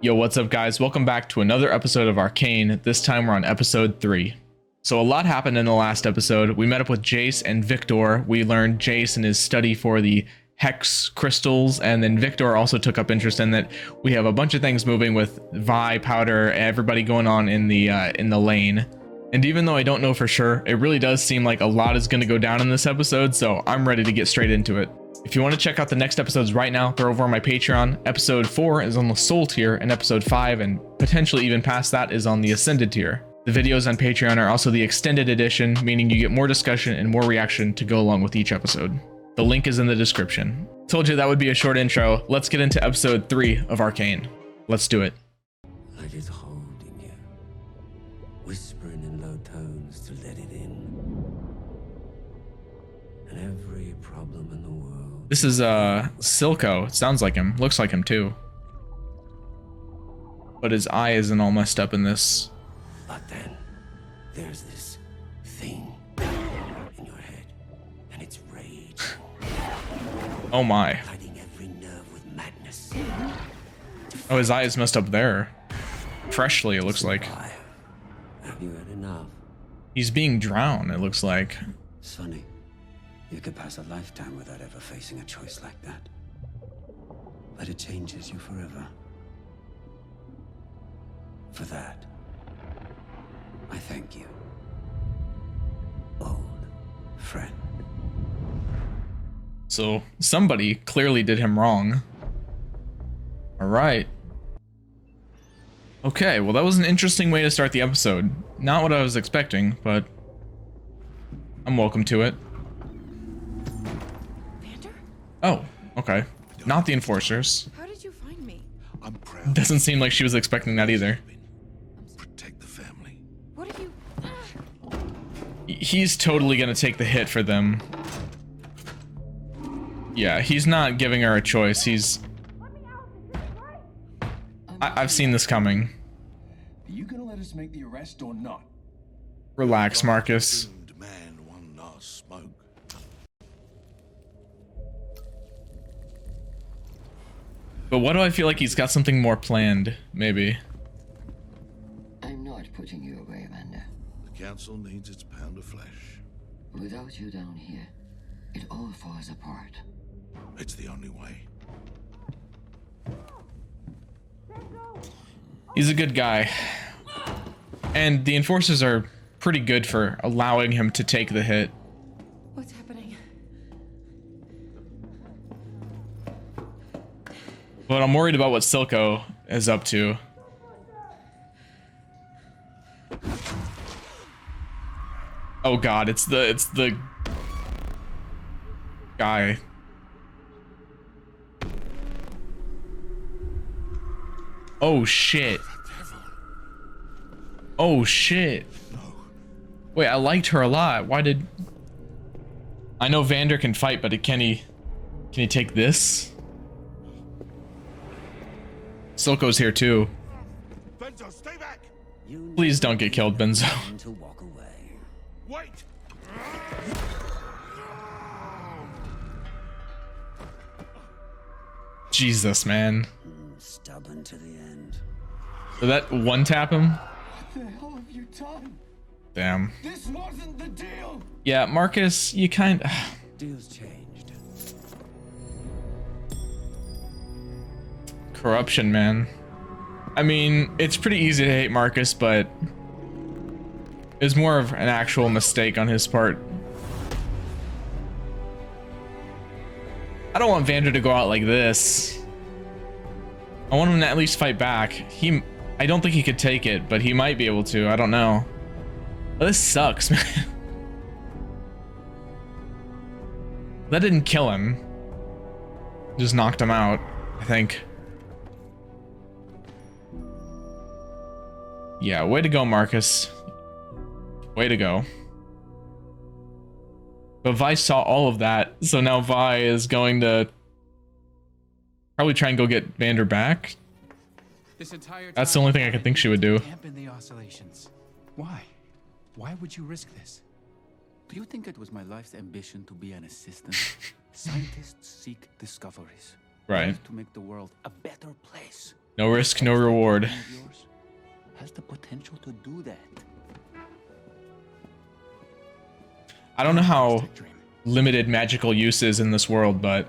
Yo, what's up guys? Welcome back to another episode of Arcane. This time we're on episode 3. So a lot happened in the last episode. We met up with Jace and Victor. We learned Jace and his study for the Hex crystals, and then Victor also took up interest in that. We have a bunch of things moving with Vi, Powder, everybody going on in the lane. And even though I don't know for sure, it really does seem like a lot is going to go down in this episode, so I'm ready to get straight into it. If you want to check out the next episodes right now, they're over on my Patreon. Episode 4 is on the Soul tier, and episode 5, and potentially even past that, is on the Ascended tier. The videos on Patreon are also the extended edition, meaning you get more discussion and more reaction to go along with each episode. The link is in the description. Told you that would be a short intro. Let's get into episode 3 of Arcane. Let's do it. Let it hold in you, whispering in low tones to let it in. And every problem in the world. This is Silco. It sounds like him. Looks like him too. But his eye isn't all messed up in this. But then there's this thing in your head, and it's rage. Oh my. Lighting every nerve with madness. Oh, his eye is messed up there. Freshly, it looks like. Why? Have you had enough? He's being drowned, it looks like. It's funny. You could pass a lifetime without ever facing a choice like that. But it changes you forever. For that, I thank you, old friend. So somebody clearly did him wrong. All right. Okay, well that was an interesting way to start the episode. Not what I was expecting, but I'm welcome to it. Oh, okay. Not the enforcers. How did you find me? I'm proud. Doesn't seem like she was expecting that either. Protect the family. What have you... He's totally gonna take the hit for them. Yeah, he's not giving her a choice. He's... I've seen this coming. Are you gonna let us make the arrest or not? Relax, Marcus. Doomed man, one last smoke. But why do I feel like he's got something more planned? Maybe. I'm not putting you away, Amanda. The council needs its pound of flesh. Without you down here, it all falls apart. It's the only way. He's a good guy. And the enforcers are pretty good for allowing him to take the hit. What's happening? But I'm worried about what Silco is up to. Oh god, it's the guy. Oh shit. Oh shit. Wait, I liked her a lot. Why did... I know Vander can fight, but can he take this? Silco's here too. Benzo, stay back! Please don't get killed, Benzo. To walk away. Wait! Jesus, man. Stubborn to the end. Did that one tap him? What the hell have you done? Damn. This wasn't the deal! Yeah, Marcus, you kind of... Deals changed. Corruption, man. I mean, it's pretty easy to hate Marcus, but it's more of an actual mistake on his part. I don't want Vander to go out like this. I want him to at least fight back. I don't think he could take it, but he might be able to. I don't know. Well, this sucks, man. That didn't kill him. Just knocked him out, I think. Yeah, way to go, Marcus. Way to go. But Vi saw all of that, so now Vi is going to probably try and go get Vander back. That's the only thing I could think she would do. Dampen the oscillations. Why? Why would you risk this? Do you think it was my life's ambition to be an assistant? Scientists seek discoveries. Right. To make the world a better place. No risk, no reward. Yours has the potential to do that. I don't know how limited magical use is in this world, but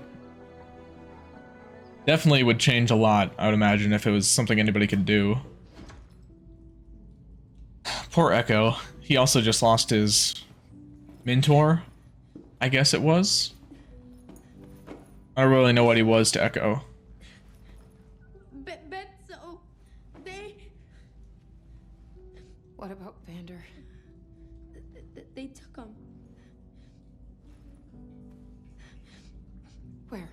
definitely would change a lot, I would imagine, if it was something anybody could do. Poor Echo. He also just lost his mentor, I guess it was. I don't really know what he was to Echo. Benzo, they... What about Vander? They took him. Where?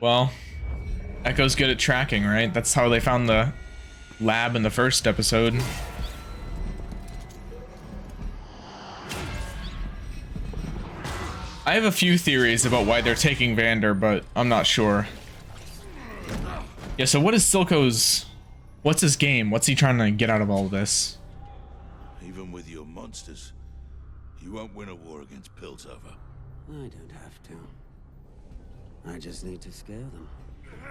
Well, Echo's good at tracking, right? That's how they found the lab in the first episode. I have a few theories about why they're taking Vander, but I'm not sure. Yeah, so what is Silco's... What's his game? What's he trying to get out of all of this? Even with your monsters, you won't win a war against Piltover. I don't have to. I just need to scare them.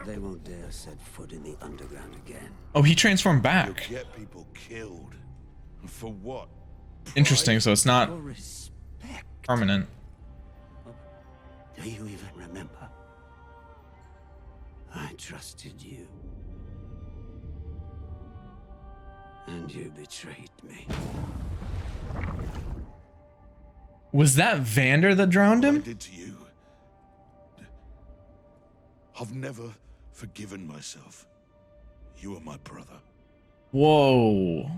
They won't dare set foot in the underground again. Oh, he transformed You'll back. get people killed. And for what? Interesting, so it's not For respect. permanent. Do you even remember? I trusted you. And you betrayed me. Was that Vander that drowned What I him? did to you. I've never forgiven myself. You are my brother. Whoa.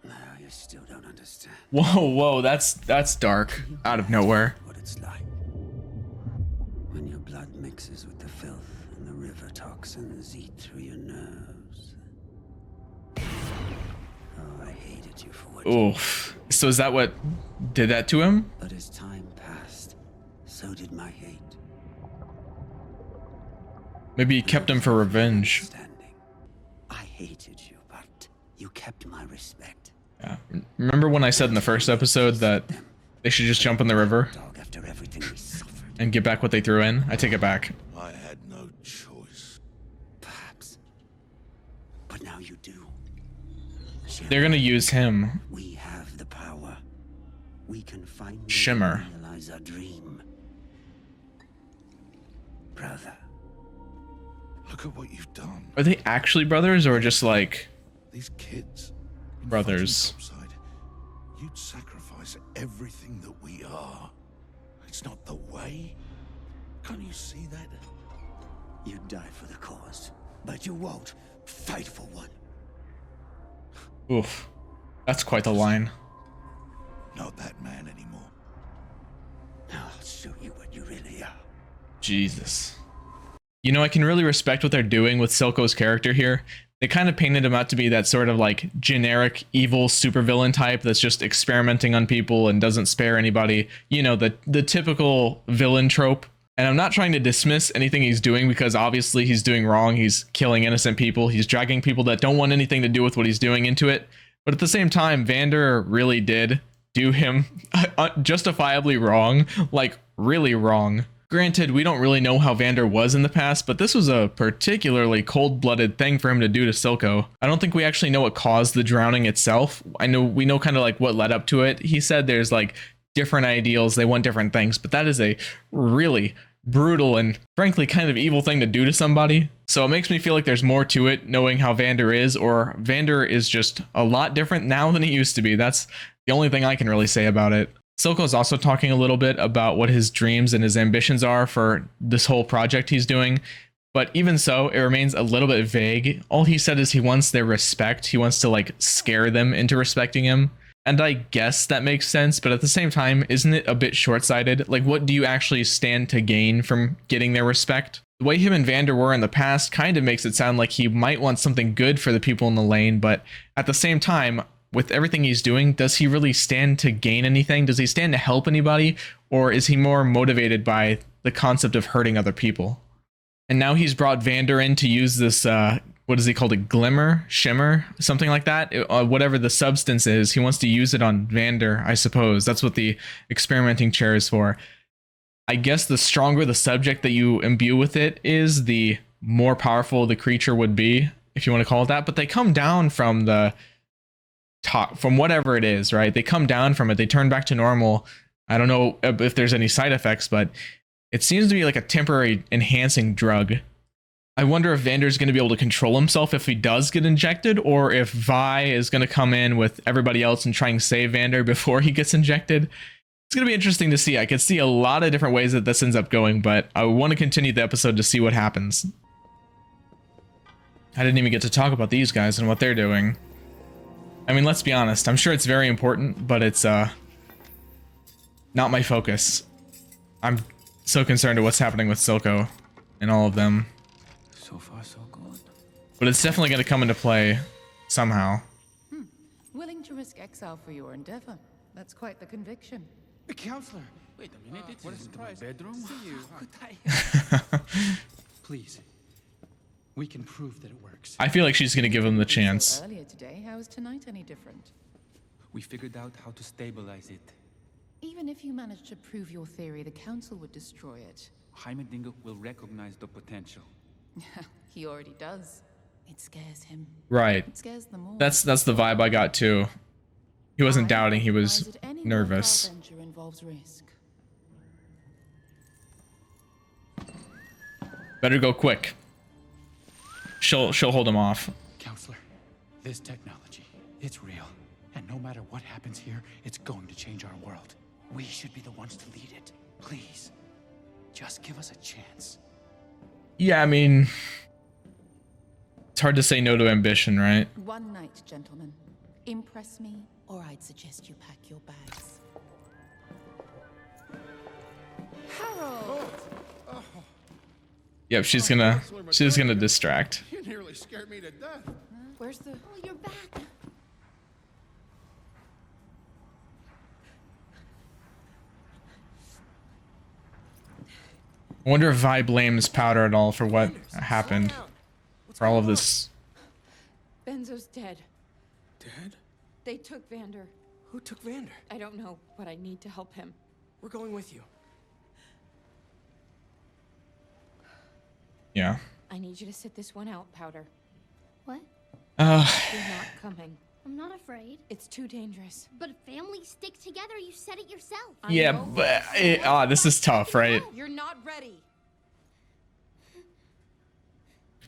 Now you still don't understand Whoa, that's dark. Out of nowhere. what it's like. When your blood mixes with the filth and the river toxins eat through your nerves. Oh, I hated you for what you Oof. So is that what did that to him? But as time passed, so did my hate. Maybe he kept him for revenge. Understanding. I hated you, but you kept my respect. Yeah. Remember when I said in the first episode that they should just jump in the river Dog, after everything we suffered. and get back what they threw in? I take it back. I had no choice. Perhaps. But now you do. They're gonna use him. We have the power. We can finally Shimmer. realize our dream. Brother. Look at what you've done. Are they actually brothers or just like These kids. in Brothers. fighting topside, you'd sacrifice everything that we are. It's not the way. Can't you see that? You die for the cause, but you won't fight for one. oof. That's quite the line. Not that man anymore. Now I'll show you what you really are. Jesus. You know, I can really respect what they're doing with Silco's character here. They kind of painted him out to be that sort of like generic evil supervillain type that's just experimenting on people and doesn't spare anybody. You know, the typical villain trope. And I'm not trying to dismiss anything he's doing because obviously he's doing wrong. He's killing innocent people. He's dragging people that don't want anything to do with what he's doing into it. But at the same time, Vander really did do him justifiably wrong, like really wrong. Granted, we don't really know how Vander was in the past, but this was a particularly cold-blooded thing for him to do to Silco. I don't think we actually know what caused the drowning itself. We know kind of like what led up to it. He said there's like different ideals, they want different things, but that is a really brutal and frankly kind of evil thing to do to somebody. So it makes me feel like there's more to it knowing how Vander is, or Vander is just a lot different now than he used to be. That's the only thing I can really say about it. Silco's also talking a little bit about what his dreams and his ambitions are for this whole project he's doing. But even so, it remains a little bit vague. All he said is he wants their respect. He wants to like scare them into respecting him. And I guess that makes sense, but at the same time, isn't it a bit short-sighted? Like, what do you actually stand to gain from getting their respect? The way him and Vander were in the past kind of makes it sound like he might want something good for the people in the lane, but at the same time, with everything he's doing, does he really stand to gain anything? Does he stand to help anybody? Or is he more motivated by the concept of hurting other people? And now he's brought Vander in to use this, what is he called? A glimmer? Shimmer? Something like that? Whatever the substance is, he wants to use it on Vander, I suppose. That's what the experimenting chair is for. I guess the stronger the subject that you imbue with it is, the more powerful the creature would be, if you want to call it that. But they come down from the top, from whatever it is, right? They come down from it. They turn back to normal. I don't know if there's any side effects, but it seems to be like a temporary enhancing drug. I wonder if Vander's going to be able to control himself if he does get injected, or if Vi is going to come in with everybody else and try and save Vander before he gets injected. It's going to be interesting to see. I could see a lot of different ways that this ends up going, but I want to continue the episode to see what happens. I didn't even get to talk about these guys and what they're doing. I mean, let's be honest. I'm sure it's very important, but it's not my focus. I'm so concerned with what's happening with Silco and all of them. So far, so good. But it's definitely going to come into play somehow. Willing to risk exile for your endeavor. That's quite the conviction. The counselor! Wait a minute, it's in my bedroom? Please. We can prove that it works. I feel like she's going to give him the chance. Earlier today, how is tonight any different? We figured out how to stabilize it. Even if you manage to prove your theory, the council would destroy it. Heimerdinger will recognize the potential. He already does. It scares him. Right. It scares them all. That's the vibe I got too. He wasn't doubting, he was nervous. Venture involves risk. Better go quick. She'll hold him off. Counselor, this technology, it's real. And no matter what happens here, it's going to change our world. We should be the ones to lead it. Please, just give us a chance. Yeah, I mean, it's hard to say no to ambition, right? One night, gentlemen. Impress me, or I'd suggest you pack your bags. Harold! Yep, she's gonna distract. You nearly scared me to death. Where's the... Oh, you're back. I wonder if Vi blames Powder at all for what happened, for all of this. Benzo's dead. Dad? They took Vander. Who took Vander? I don't know, but I need to help him. We're going with you. Yeah. I need you to sit this one out, Powder. What? You're not coming. I'm not afraid. It's too dangerous. But if families stick together, you said it yourself. Yeah, but this is tough, right? You're not ready.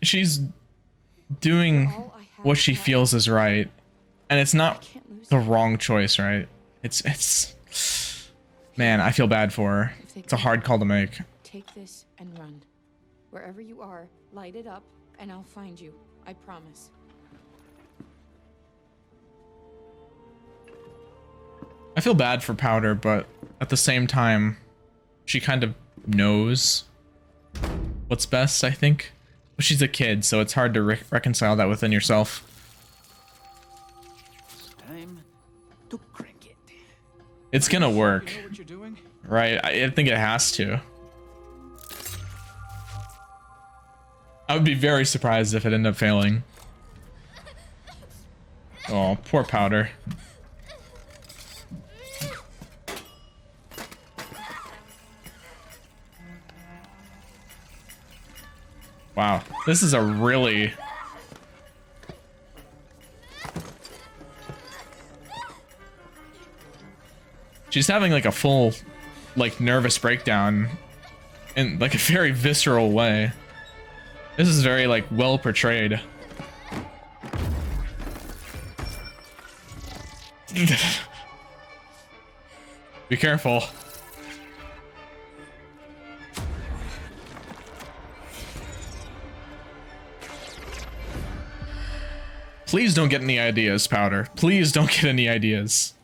She's doing what she feels is right, and it's not the wrong choice, right? It's man, I feel bad for her. It's a hard call to make. Take this and run. Wherever you are, light it up, and I'll find you. I promise. I feel bad for Powder, but at the same time, she kind of knows what's best, I think. But she's a kid, so it's hard to reconcile that within yourself. Time to crank it. It's gonna work, You know what you're doing? right? I think it has to. I would be very surprised if it ended up failing. Oh, poor Powder. Wow, this is a really... She's having like a full, like, nervous breakdown in like a very visceral way. This is very like well portrayed. Be careful. Please don't get any ideas, Powder. Please don't get any ideas.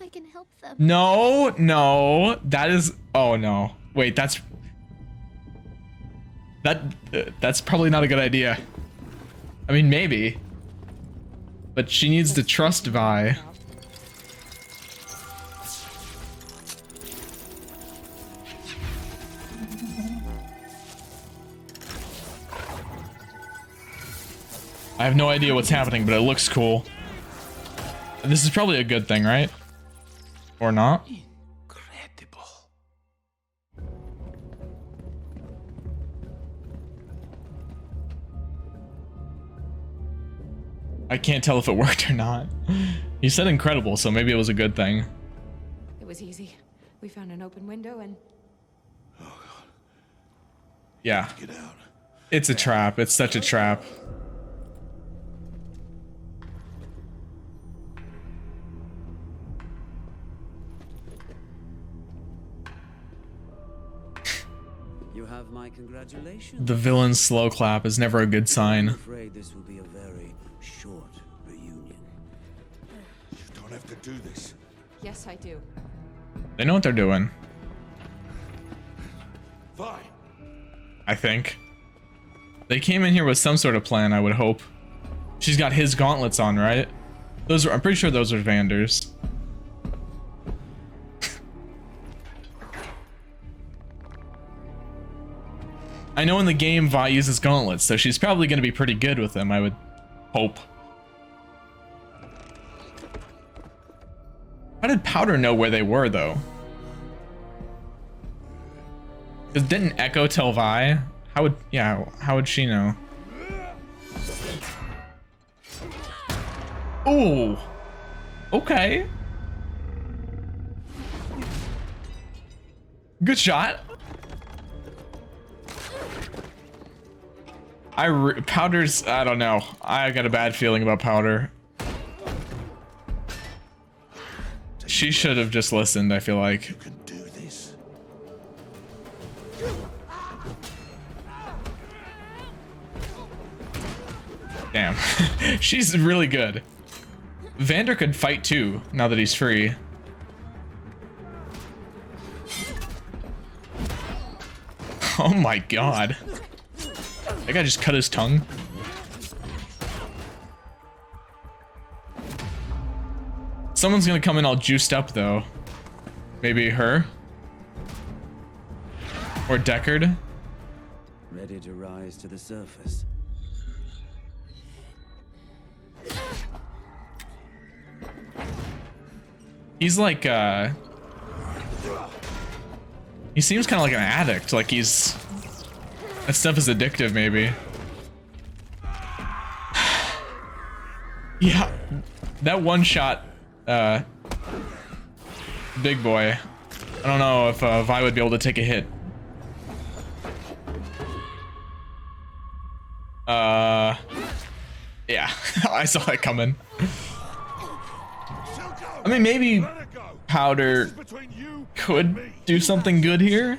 I can help them. No, no, that is... Oh, no. Wait, that's probably not a good idea. I mean, maybe. But she needs to trust Vi. I have no idea what's happening, but it looks cool. This is probably a good thing, right? Or not? Incredible. I can't tell if it worked or not. He said incredible, so maybe it was a good thing. It was easy. We found an open window and... Yeah. Get out. It's a trap. It's such a trap. You have my congratulations. The villain's slow clap is never a good sign. I'm afraid this will be a very short reunion. You don't have to do this. Yes, I do. They know what they're doing, Fine. I think. They came in here with some sort of plan, I would hope. She's got his gauntlets on, right? Those are, I'm pretty sure those are Vander's. I know in the game Vi uses gauntlets, so she's probably going to be pretty good with them, I would hope. How did Powder know where they were, though? Because didn't Echo tell Vi? How would she know? Ooh. Okay. Good shot. Powder's, I don't know. I got a bad feeling about Powder. She should have just listened, I feel like. You can do this. Damn. She's really good. Vander could fight too, now that he's free. Oh my god. That guy just cut his tongue. Someone's gonna come in all juiced up though. Maybe her? Or Deckard? Ready to rise to the surface. He's like, he seems kind of like an addict, like he's... That stuff is addictive, maybe. Yeah, that one shot, big boy. I don't know if Vi would be able to take a hit. Yeah, I saw that coming. I mean, maybe Powder could do something good here.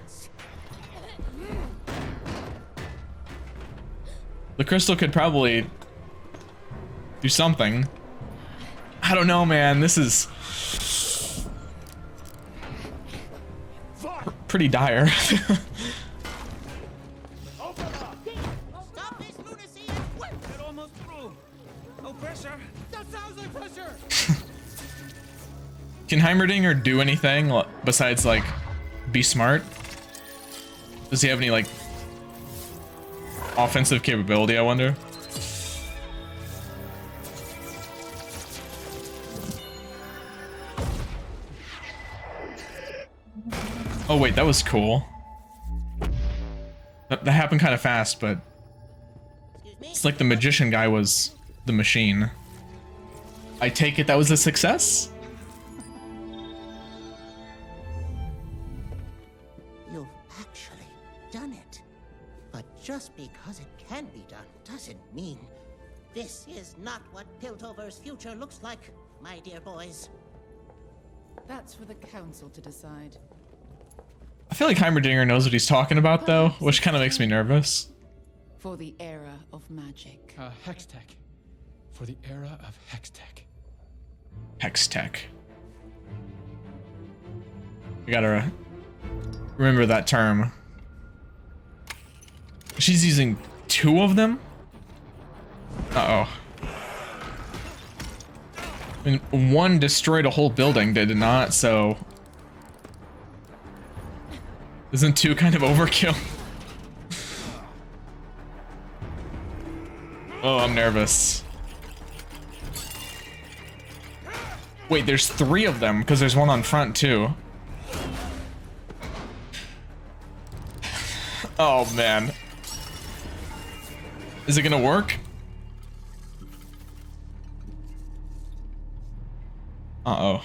The crystal could probably do something. I don't know, man. This is pretty dire. Stop this lunacy! They're almost through. No pressure. That sounds like pressure. Can Heimerdinger do anything besides, like, be smart? Does he have any, like, offensive capability, I wonder? Oh wait, that was cool. That happened kind of fast, but it's like the magician guy was the machine. I take it that was a success? You've actually done it. But just because it can be done doesn't mean this is not what Piltover's future looks like, my dear boys. That's for the council to decide. I feel like Heimerdinger knows what he's talking about, though, which kind of makes me nervous. For the era of magic. Hextech. For the era of Hextech. Hextech. We gotta remember that term. She's using 2 of them? Uh-oh. I mean, 1 destroyed a whole building, did it not? So... Isn't 2 kind of overkill? Oh, I'm nervous. Wait, there's 3 of them, because there's 1 on front, too. Oh, man. Is it gonna work? Uh-oh.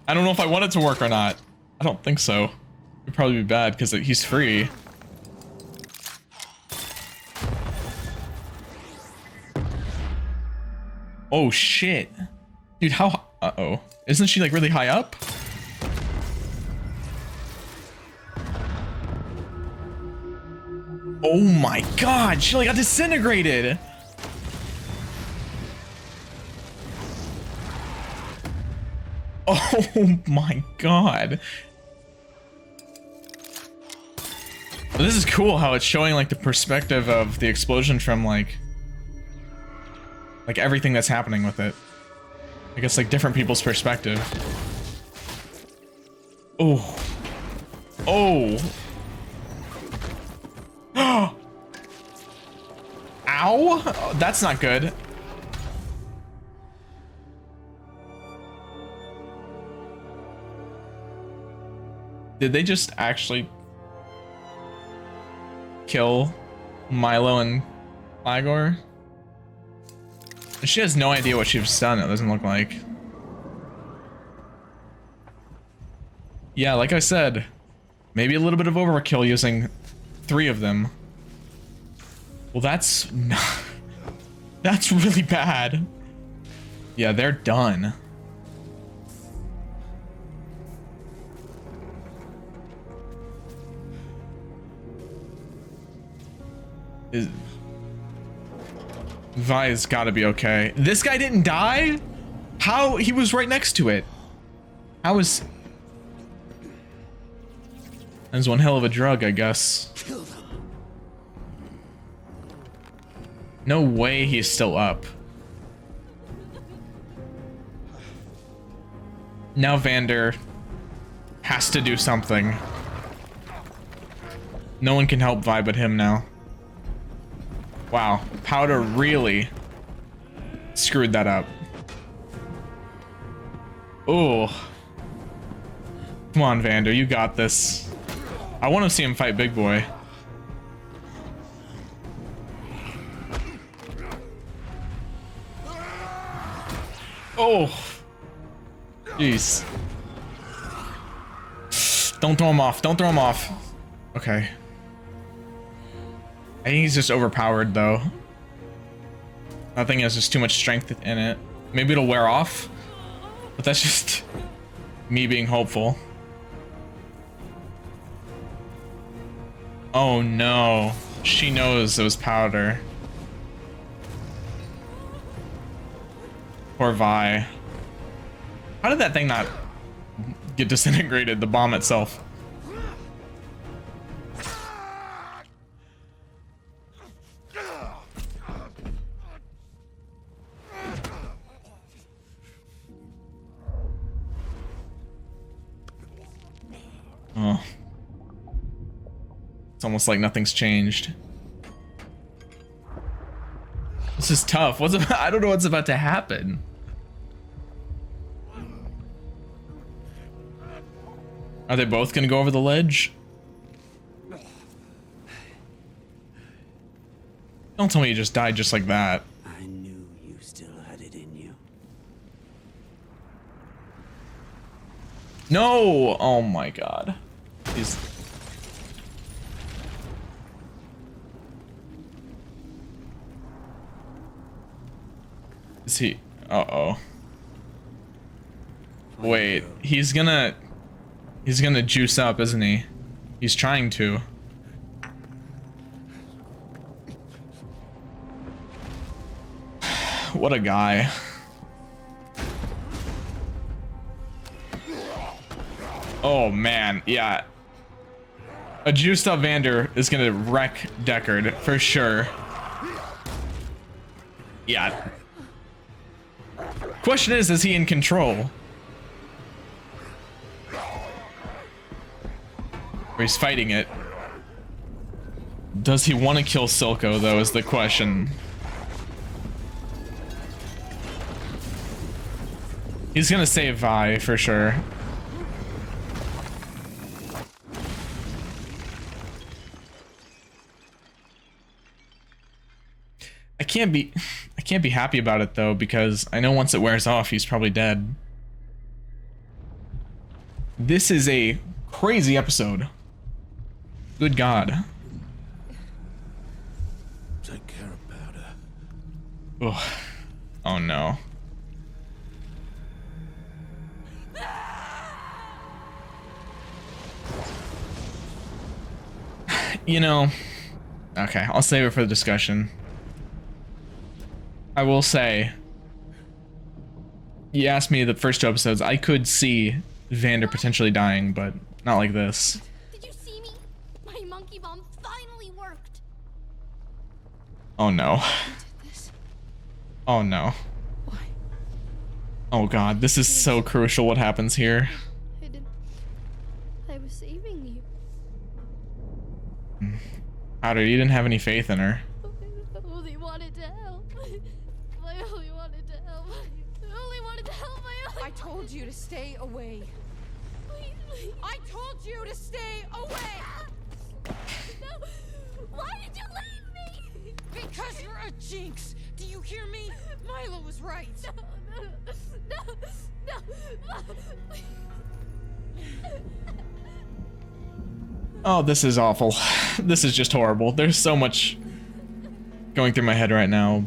I don't know if I want it to work or not. I don't think so. It'd probably be bad because he's free. Oh shit. Dude, how... Uh-oh. Isn't she like really high up? Oh my god, she like got disintegrated. Oh my god. This is cool how it's showing like the perspective of the explosion from like everything that's happening with it. I guess like different people's perspective. Oh. Oh. Ow! Oh, that's not good. Did they just actually kill Milo and Ligor? She has no idea what she's done, it doesn't look like. Yeah, like I said, maybe a little bit of overkill using 3 of them. Well, that's not, that's really bad. Yeah, they're done. Vi's gotta be okay. This guy didn't die? How? He was right next to it. How is... That's one hell of a drug, I guess. No way he's still up. Now Vander has to do something. No one can help Vi but him now. Wow, Powder really screwed that up. Oh. Come on, Vander, you got this. I want to see him fight Big Boy. Oh. Jeez. Don't throw him off. Don't throw him off. Okay. I think he's just overpowered, though. That thing has just too much strength in it. Maybe it'll wear off, but that's just me being hopeful. Oh no, she knows it was Powder. Poor Vi. How did that thing not get disintegrated, the bomb itself? Oh. It's almost like nothing's changed. This is tough. What's about, I don't know what's about to happen. Are they both gonna go over the ledge? Don't tell me you just died just like that. I knew you still had it in you. No! Oh my god. He's... Is he... Uh-oh. Wait, he's gonna juice up, isn't he? He's trying to. What a guy. Oh man, yeah. A juiced up Vander is gonna wreck Deckard for sure. Yeah. Question is he in control? Or he's fighting it. Does he want to kill Silco though is the question. He's gonna save Vi for sure. I can't be happy about it though, because I know once it wears off, he's probably dead. This is a crazy episode. Good God. Take care about her. Oh, oh no. You know, okay, I'll save it for the discussion. I will say, you asked me the first 2 episodes, I could see Vander potentially dying, but not like this. Did you see me? My monkey bomb finally worked. Oh no. You did this. Oh no. Why? Oh God, this is so crucial what happens here. I was saving you. Powder, you didn't have any faith in her. I only wanted to help. I only wanted to help. I only wanted to help. I told you to stay away. Please. I told you to stay away! No. Why did you leave me? Because you're a jinx! Do you hear me? Milo was right. No. Oh, this is awful. This is just horrible. There's so much going through my head right now.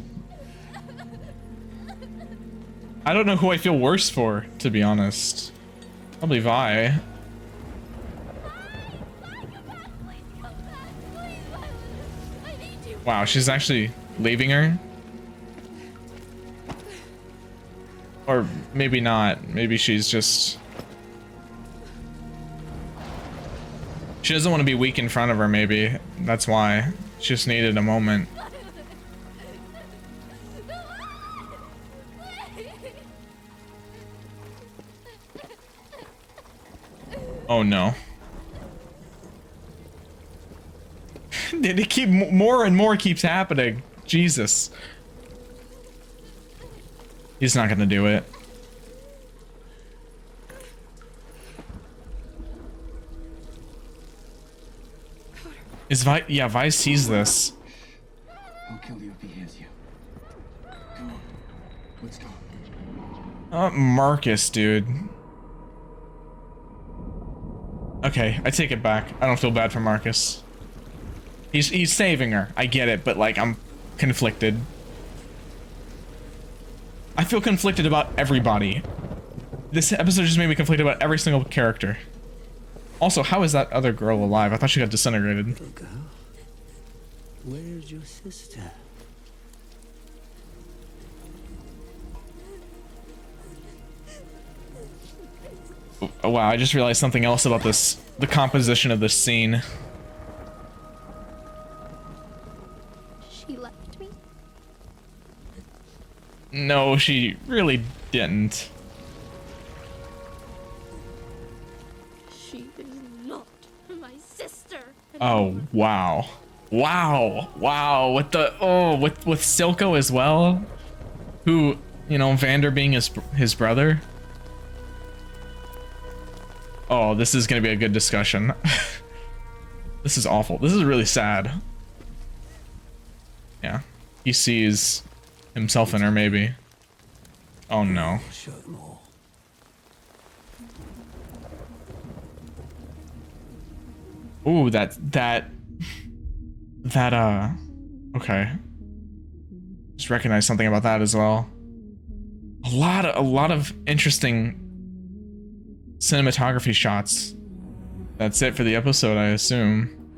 I don't know who I feel worse for, to be honest. Probably Vi. Wow, she's actually leaving her? Or maybe not. Maybe she's just... She doesn't want to be weak in front of her, maybe. That's why. She just needed a moment. Oh no. Did it keep more and more keeps happening? Jesus. He's not gonna do it. Is Vi? Yeah, Vi sees this. I'll kill you if he hears you. Come on, let's go. Marcus, dude. Okay, I take it back. I don't feel bad for Marcus. He's saving her. I get it, but like I'm conflicted. I feel conflicted about everybody. This episode just made me conflicted about every single character. Also, how is that other girl alive? I thought she got disintegrated. Little girl, where's your sister? Oh wow, I just realized something else about this, the composition of this scene. She left me. No, she really didn't. She is not my sister. Oh wow. Wow. With the with Silco as well, who, you know, Vander being his brother. Oh, this is gonna be a good discussion. This is awful. This is really sad. Yeah, he sees himself in her, maybe. Oh no. Show them all. Ooh, that okay. Just recognize something about that as well. A lot of interesting cinematography shots. That's it for the episode, I assume.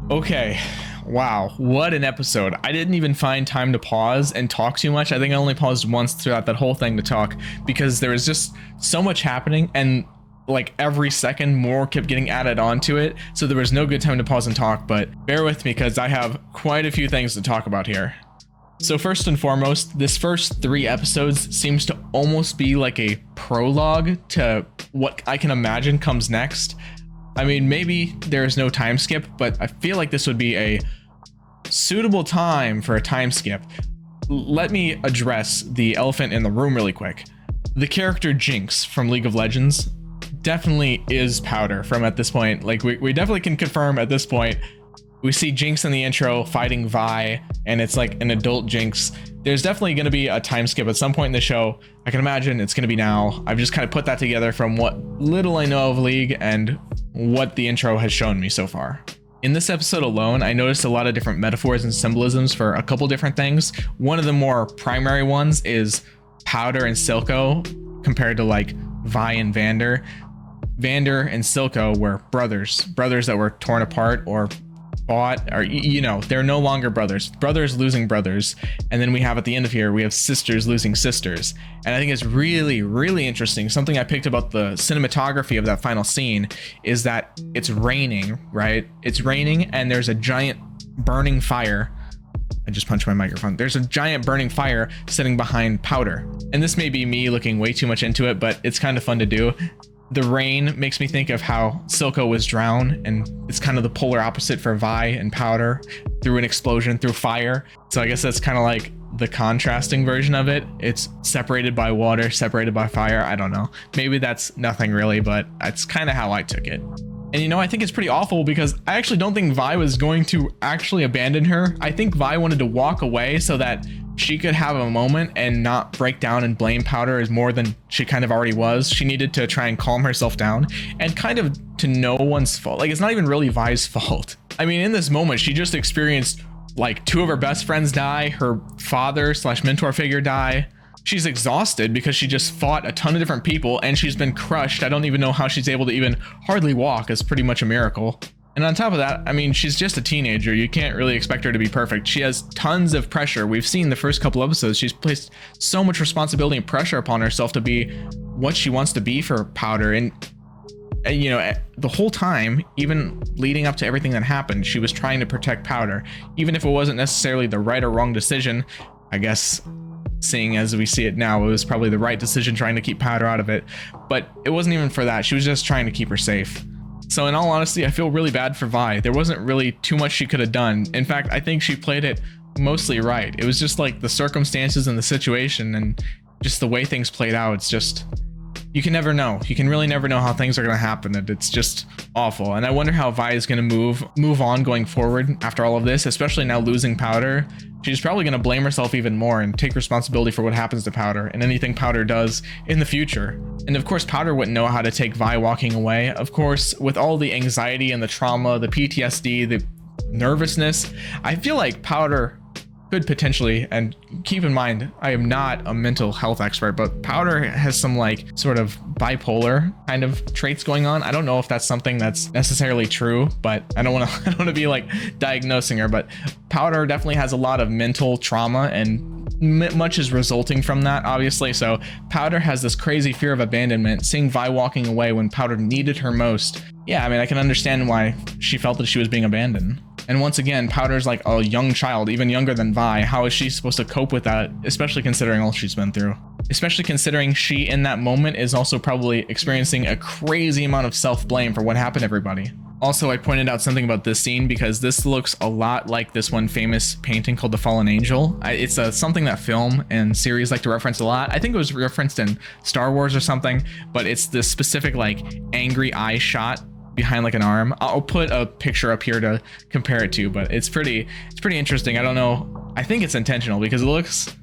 Okay. Wow, what an episode. I didn't even find time to pause and talk too much. I think I only paused once throughout that whole thing to talk because there was just so much happening, and like every second more kept getting added onto it, so there was no good time to pause and talk. But bear with me because I have quite a few things to talk about here. So first and foremost, this first 3 episodes seems to almost be like a prologue to what I can imagine comes next. I mean, maybe there's no time skip, but I feel like this would be a suitable time for a time skip. Let me address the elephant in the room really quick. The character Jinx from League of Legends definitely is Powder from at this point. Like we definitely can confirm at this point. We see Jinx in the intro fighting Vi, and it's like an adult Jinx. There's definitely going to be a time skip at some point in the show. I can imagine it's going to be now. I've just kind of put that together from what little I know of League and what the intro has shown me so far. In this episode alone, I noticed a lot of different metaphors and symbolisms for a couple different things. One of the more primary ones is Powder and Silco compared to like Vi and Vander. Vander and Silco were brothers that were torn apart or fought, or you know, they're no longer brothers losing brothers. And then we have at the end of here, we have sisters losing sisters. And I think it's really interesting. Something I picked about the cinematography of that final scene is that it's raining, right? It's raining and there's a giant burning fire. I just punched my microphone. There's a giant burning fire sitting behind Powder. And this may be me looking way too much into it, but it's kind of fun to do. The rain makes me think of how Silco was drowned, and it's kind of the polar opposite for Vi and Powder through an explosion, through fire. So I guess that's kind of like the contrasting version of it. It's separated by water, separated by fire. I don't know. Maybe that's nothing really, but that's kind of how I took it. And you know, I think it's pretty awful because I actually don't think Vi was going to actually abandon her. I think Vi wanted to walk away so that she could have a moment and not break down and blame Powder as more than she kind of already was. She needed to try and calm herself down and kind of to no one's fault. Like, it's not even really Vi's fault. I mean, in this moment, she just experienced like 2 of her best friends die, her father / mentor figure die. She's exhausted because she just fought a ton of different people and she's been crushed. I don't even know how she's able to even hardly walk. It's pretty much a miracle. And on top of that, I mean, she's just a teenager. You can't really expect her to be perfect. She has tons of pressure. We've seen the first couple episodes. She's placed so much responsibility and pressure upon herself to be what she wants to be for Powder. And you know, the whole time, even leading up to everything that happened, she was trying to protect Powder. Even if it wasn't necessarily the right or wrong decision, I guess, seeing as we see it now, it was probably the right decision trying to keep Powder out of it. But it wasn't even for that. She was just trying to keep her safe. So in all honesty, I feel really bad for Vi. There wasn't really too much she could have done. In fact, I think she played it mostly right. It was just like the circumstances and the situation and just the way things played out. It's just, you can never know. You can really never know how things are going to happen. And it's just awful. And I wonder how Vi is going to move on going forward after all of this, especially now losing Powder. She's probably going to blame herself even more and take responsibility for what happens to Powder and anything Powder does in the future. And of course, Powder wouldn't know how to take Vi walking away. Of course, with all the anxiety and the trauma, the PTSD, the nervousness, I feel like Powder could potentially, and keep in mind, I am not a mental health expert, but Powder has some like sort of bipolar kind of traits going on. I don't know if that's something that's necessarily true, but I don't want to be like diagnosing her, but Powder definitely has a lot of mental trauma and much is resulting from that, obviously. So Powder has this crazy fear of abandonment, seeing Vi walking away when Powder needed her most. Yeah, I mean, I can understand why she felt that she was being abandoned. And once again, Powder's like a young child, even younger than Vi. How is she supposed to cope with that, especially considering all she's been through? Especially considering she, in that moment, is also probably experiencing a crazy amount of self-blame for what happened to everybody. Also, I pointed out something about this scene because this looks a lot like this one famous painting called The Fallen Angel. It's something that film and series like to reference a lot. I think it was referenced in Star Wars or something, but it's this specific like angry eye shot behind like an arm. I'll put a picture up here to compare it to, but it's pretty interesting. I don't know. I think it's intentional because it looks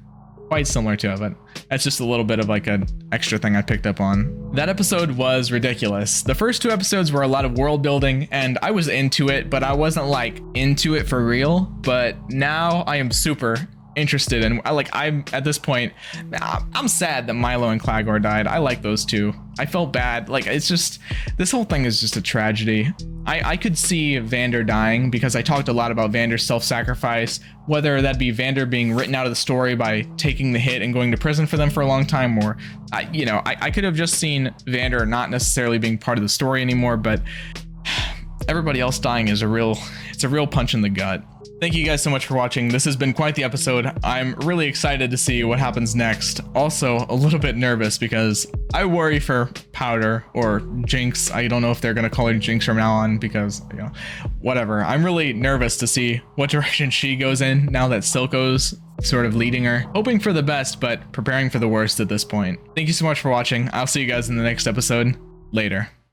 quite similar to it, but that's just a little bit of like an extra thing I picked up on. That episode was ridiculous. The first 2 episodes were a lot of world building and I was into it, but I wasn't like into it for real. But now I am super interested and I'm at this point, I'm sad that Milo and Clagor died. I like those 2. I felt bad. Like, it's just, this whole thing is just a tragedy. I could see Vander dying because I talked a lot about Vander's self-sacrifice, whether that be Vander being written out of the story by taking the hit and going to prison for them for a long time, or I could have just seen Vander not necessarily being part of the story anymore, but everybody else dying is it's a real punch in the gut. Thank you guys so much for watching. This has been quite the episode. I'm really excited to see what happens next. Also, a little bit nervous because I worry for Powder or Jinx. I don't know if they're going to call her Jinx from now on because, you know, whatever. I'm really nervous to see what direction she goes in now that Silco's sort of leading her. Hoping for the best, but preparing for the worst at this point. Thank you so much for watching. I'll see you guys in the next episode. Later.